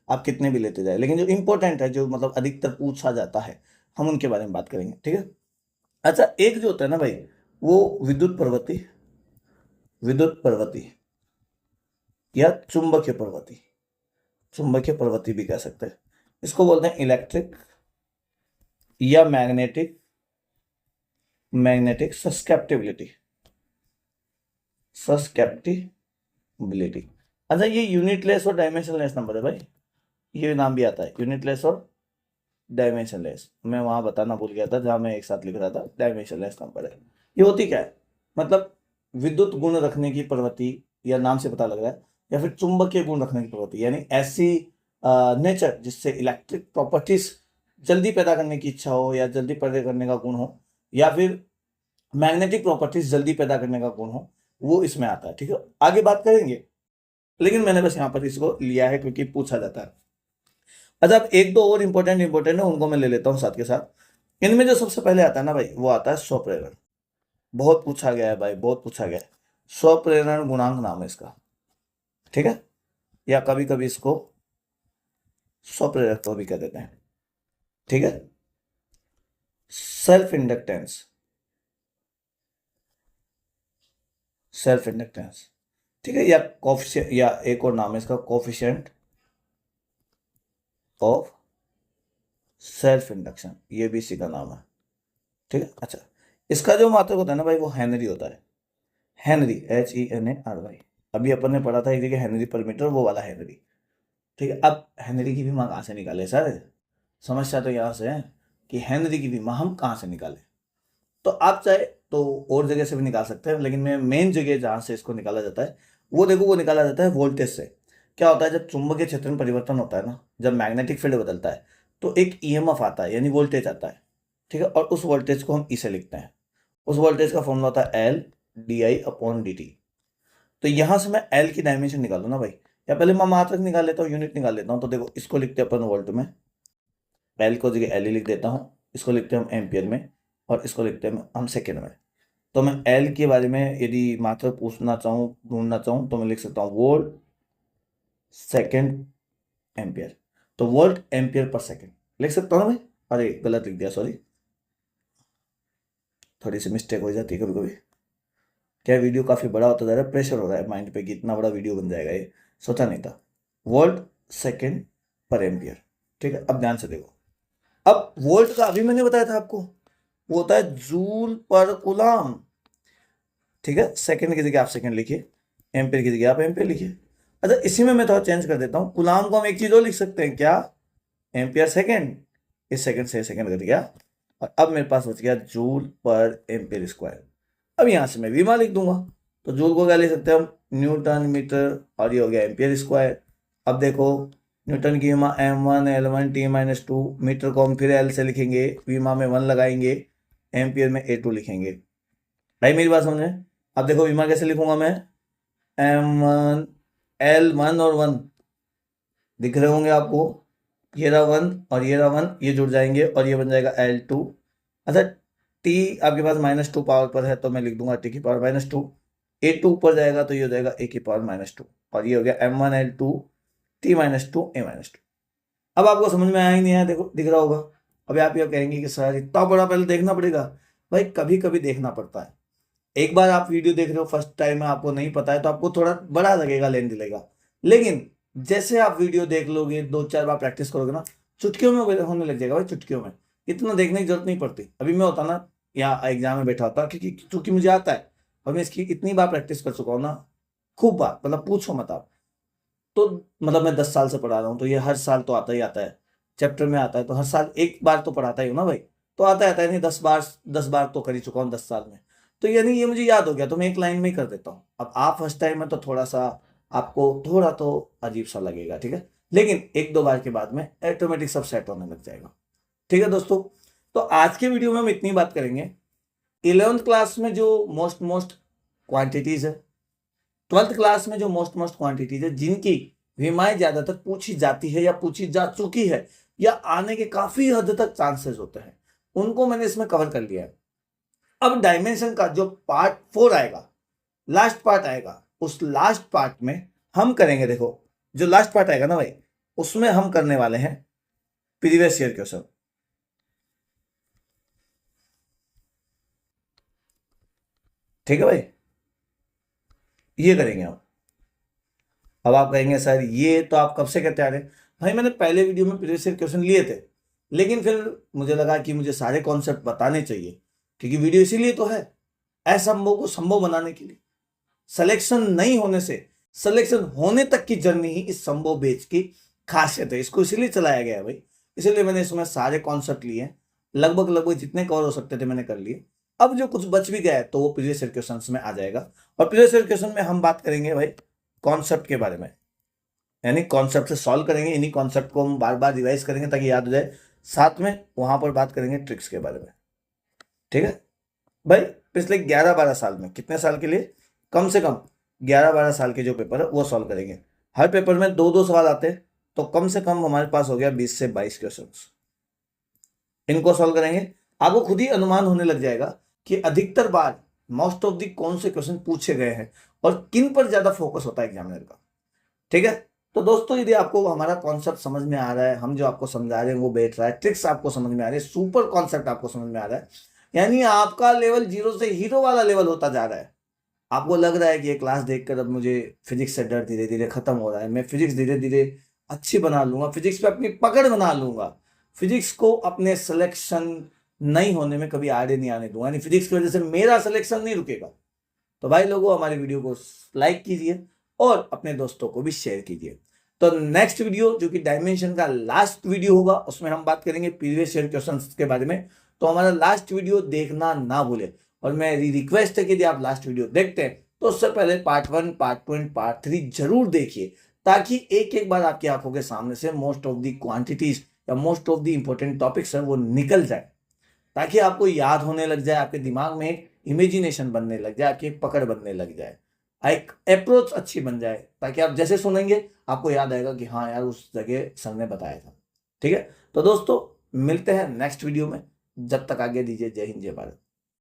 आप कितने भी लेते जाए, लेकिन जो इंपॉर्टेंट है, जो मतलब अधिकतर पूछा जाता है, हम उनके बारे में बात करेंगे, ठीक है। अच्छा एक जो होता है ना भाई, वो विद्युत प्रवृत्ति या चुंबकीय प्रवृत्ति भी कह सकते हैं। इसको बोलते हैं इलेक्ट्रिक या मैग्नेटिक सस्केप्टिबिलिटी। अच्छा ये यूनिटलेस और डायमेंशनलेस नंबर है भाई, ये नाम भी आता है यूनिटलेस और डायमेंशनलेस। मैं वहां बताना भूल गया था जहां मैं एक साथ लिख रहा था, डायमेंशनलेस नंबर है। ये होती क्या है, मतलब विद्युत गुण रखने की प्रवृत्ति, या नाम से पता लग रहा है, या फिर चुंबकीय गुण रखने की प्रवृत्ति, यानी ऐसी नेचर जिससे इलेक्ट्रिक प्रॉपर्टीज जल्दी पैदा करने की इच्छा हो या जल्दी पैदा करने का गुण हो, या फिर मैग्नेटिक प्रॉपर्टीज जल्दी पैदा करने का गुण हो, वो इसमें आता है, ठीक है। आगे बात करेंगे, लेकिन मैंने बस यहाँ पर इसको लिया है क्योंकि पूछा जाता है। अच्छा अब 1-2 और इंपॉर्टेंट है, उनको मैं ले लेता हूँ साथ के साथ। इनमें जो सबसे पहले आता है ना भाई, वो आता है स्वप्रेरण। बहुत पूछा गया है भाई, बहुत पूछा गया है। स्वप्रेरण गुणांक नाम है इसका, ठीक है, या कभी कभी इसको स्वप्रेरक तो भी कह देते हैं, ठीक है। सेल्फ इंडक्टेंस, ठीक है, या कोफिशिएंट, या एक और नाम है इसका कोफिशिएंट ऑफ सेल्फ इंडक्शन, ये भी इसी का नाम है, ठीक है। अच्छा इसका जो मात्रक होता है ना भाई, वो हेनरी होता है, हेनरी HENRY। अभी अपन ने पढ़ा था एक जगह हेनरी पर मीटर, वो वाला हेनरी, ठीक है। अब हेनरी की विमा कहाँ से निकाले सर, समस्या तो यहाँ से है कि हेनरी की विमा हम कहाँ से निकालें। तो आप चाहे तो और जगह से भी निकाल सकते हैं, लेकिन मैं मेन जगह जहाँ से इसको निकाला जाता है वो देखो, वो निकाला जाता है वोल्टेज से। क्या होता है, जब चुंबकीय क्षेत्र में परिवर्तन होता है ना, जब मैग्नेटिक फील्ड बदलता है तो एक EMF आता है, यानी वोल्टेज आता है, ठीक है। और उस वोल्टेज को हम इसे लिखते हैं, उस वोल्टेज का फॉर्मूला होता है L/di/dt। तो यहां से मैं एल की डायमेंशन निकालू ना भाई, या पहले मैं मात्रक निकाल लेता हूँ, यूनिट निकाल लेता हूँ। तो देखो इसको लिखते हैं अपन वोल्ट में, एल को जगह एल ही लिख देता हूँ, इसको लिखते हैं हम एम्पियर में, और इसको लिखते हैं हम सेकेंड में। तो मैं एल के बारे में यदि मात्रक पूछना चाहूँ, ढूंढना चाहूँ, तो मैं लिख सकता हूँ वोल्ट सेकेंड एम्पियर। तो वोल्ट एम्पियर पर सेकेंड लिख सकता हूँ ना भाई। अरे गलत लिख दिया, सॉरी, थोड़ी सी मिस्टेक हो जाती है कभी कभी। क्या वीडियो काफ़ी बड़ा होता जा रहा है, प्रेशर हो रहा है माइंड पे कि इतना बड़ा वीडियो बन जाएगा, ये सोचा नहीं था। वोल्ट सेकेंड पर एम्पियर, ठीक है। अब ध्यान से देखो, अब वोल्ट का अभी मैंने बताया था आपको, वो होता है जूल पर कूलाम, ठीक है। सेकेंड की जगह आप सेकेंड लिखिए, एम्पियर की जगह आप एम्पियर लिखिए। अच्छा, इसी में मैं थोड़ा चेंज कर देता हूँ, कूलाम को हम एक चीज और लिख सकते हैं, क्या, एम्पियर सेकेंड, इस सेकेंड से सेकेंड कट गया, और अब मेरे पास बच गया जूल पर एम्पियर स्क्वायर। अब यहां से मैं वीमा लिख दूंगा, तो जूल को क्या लिख सकते हैं हम, न्यूटन मीटर, और ये हो गया एम्पियर स्क्वायर। अब देखो न्यूटन की विमा m1 L1 T-2, मीटर को हम फिर एल से लिखेंगे, विमा में 1 लगाएंगे, एम्पियर में A2 लिखेंगे। भाई मेरी बात समझे। अब देखो विमा कैसे लिखूंगा मैं, M1 L1 और 1 दिख रहे होंगे आपको, ये रहा 1 और ये रहा 1, ये जुड़ जाएंगे और ये बन जाएगा L2। अच्छा, T आपके पास -2 पावर पर है, तो मैं लिख दूंगा T की पावर -2। A2 ऊपर जाएगा तो ये हो जाएगा A की पावर -2, और ये हो गया M1 L2 T-2 A-2। अब आपको समझ में आया ही नहीं आया, देखो दिख रहा होगा। अभी आप ये कहेंगे कि सर इतना बड़ा पहले देखना पड़ेगा। भाई कभी कभी देखना पड़ता है। एक बार आप वीडियो देख रहे हो, फर्स्ट टाइम में आपको नहीं पता है, तो आपको थोड़ा बड़ा लगेगा, लेंथ लगेगा। लेकिन जैसे आप वीडियो देख लोगे, 2-4 बार प्रैक्टिस करोगे ना, चुटकियों में होने लग जाएगा भाई, चुटकियों में। इतना देखने की जरूरत नहीं पड़ती। अभी मैं होता ना यहाँ एग्जाम में बैठा होता, क्योंकि चूंकि मुझे आता है और मैं इसकी इतनी बार प्रैक्टिस कर चुका हूँ ना, खूब बार, मतलब पूछो मत आप। तो मतलब मैं 10 साल से पढ़ा रहा हूँ, तो ये हर साल तो आता ही आता है, चैप्टर में आता है, तो हर साल एक बार तो पढ़ाता ही हूँ ना भाई। तो आता है नहीं, 10 बार तो कर ही चुका हूँ 10 साल में। तो यानी ये मुझे याद हो गया, तो मैं एक लाइन में ही कर देता हूँ। अब आप फर्स्ट टाइम में तो थोड़ा सा आपको थोड़ा तो अजीब सा लगेगा, ठीक है, लेकिन 1-2 बार के बाद में ऑटोमेटिक सब सेट होने लग जाएगा, ठीक है दोस्तों। तो आज के वीडियो में हम इतनी बात करेंगे, 11th क्लास में जो मोस्ट क्वांटिटीज है, 12th क्लास में जो मोस्ट क्वांटिटीज है, जिनकी विमाएं ज्यादातर पूछी जाती है या पूछी जा चुकी है, या आने के काफी हद तक चांसेस होते हैं, उनको मैंने इसमें कवर कर लिया है। अब डायमेंशन का जो पार्ट 4 आएगा, लास्ट पार्ट आएगा, उस लास्ट पार्ट में हम करेंगे, देखो जो लास्ट पार्ट आएगा ना भाई, उसमें हम करने वाले हैं प्रीवियस ईयर क्वेश्चन, ठीक है भाई, ये करेंगे हम। अब आप कहेंगे सर ये तो आप कब से कहते आ रहे हैं। भाई मैंने पहले वीडियो में प्रीवियस ईयर क्वेश्चन लिए थे, लेकिन फिर मुझे लगा कि मुझे सारे कॉन्सेप्ट बताने चाहिए, क्योंकि वीडियो इसीलिए तो है, असंभव को संभव बनाने के लिए। सिलेक्शन नहीं होने से सिलेक्शन होने तक की जर्नी ही इस संभव बेच की खासियत है, इसको इसीलिए चलाया गया है भाई। इसलिए मैंने इसमें सारे कॉन्सेप्ट लिए, लगभग जितने कवर हो सकते थे मैंने कर लिए। अब जो कुछ बच भी गया है तो वो प्रीवियस ईयर क्वेश्चन में आ जाएगा, और प्रीवियस ईयर क्वेश्चन में हम बात करेंगे भाई कॉन्सेप्ट के बारे में, यानी कॉन्सेप्ट से सॉल्व करेंगे, इन्हीं कॉन्सेप्ट को हम बार बार रिवाइज करेंगे ताकि याद हो जाए। साथ में वहां पर बात करेंगे ट्रिक्स के बारे में, ठीक है भाई। पिछले 11-12 साल में, कितने साल के लिए, कम से कम 11-12 साल के जो पेपर है वो सॉल्व करेंगे। हर पेपर में 2-2 सवाल आते हैं, तो कम से कम हमारे पास हो गया 20 से 22 क्वेश्चन, इनको सॉल्व करेंगे। आपको खुद ही अनुमान होने लग जाएगा कि अधिकतर बार मोस्ट ऑफ दी कौन से क्वेश्चन पूछे गए हैं और किन पर ज्यादा फोकस होता है एग्जामिनर का, ठीक है। तो दोस्तों यदि आपको हमारा कॉन्सेप्ट समझ में आ रहा है, हम जो आपको समझा रहे हैं वो बैठ रहा है, ट्रिक्स आपको समझ में आ रही है, सुपर कॉन्सेप्ट आपको समझ में आ रहा है, यानी आपका लेवल 0 से हीरो वाला लेवल होता जा रहा है। आपको लग रहा है कि ये क्लास देखकर अब मुझे फिजिक्स से डर धीरे धीरे खत्म हो रहा है, मैं फिजिक्स धीरे धीरे अच्छी बना लूंगा, फिजिक्स पे अपनी पकड़ बना लूंगा, फिजिक्स को अपने सिलेक्शन नहीं होने में कभी आड़े नहीं आने दूंगा, यानी फिजिक्स की वजह से मेरा सिलेक्शन नहीं रुकेगा। तो भाई लोगों, हमारी वीडियो को लाइक कीजिए और अपने दोस्तों को भी शेयर कीजिए। तो नेक्स्ट वीडियो जो कि डायमेंशन का लास्ट वीडियो होगा, उसमें हम बात करेंगे प्रीवियस ईयर क्वेश्चंस के बारे में। तो हमारा लास्ट वीडियो देखना ना भूले, और मेरी रिक्वेस्ट है कि यदि आप लास्ट वीडियो देखते हैं तो उससे पहले पार्ट 1, पार्ट 2 एंड पार्ट 3 जरूर देखिए, ताकि एक एक बार आपकी आंखों के सामने से मोस्ट ऑफ दी क्वांटिटीज या most of the important topics है वो निकल जाए, ताकि आपको याद होने लग जाए, आपके दिमाग में एक इमेजिनेशन बनने लग जाए, आपकी एक पकड़ बनने लग जाए। एक अप्रोच अच्छी बन जाए, ताकि आप जैसे सुनेंगे आपको याद आएगा कि हाँ यार उस जगह सर ने बताया था। ठीक है, तो दोस्तों मिलते हैं नेक्स्ट वीडियो में। जब तक आगे दीजिए, जय हिंद जय भारत।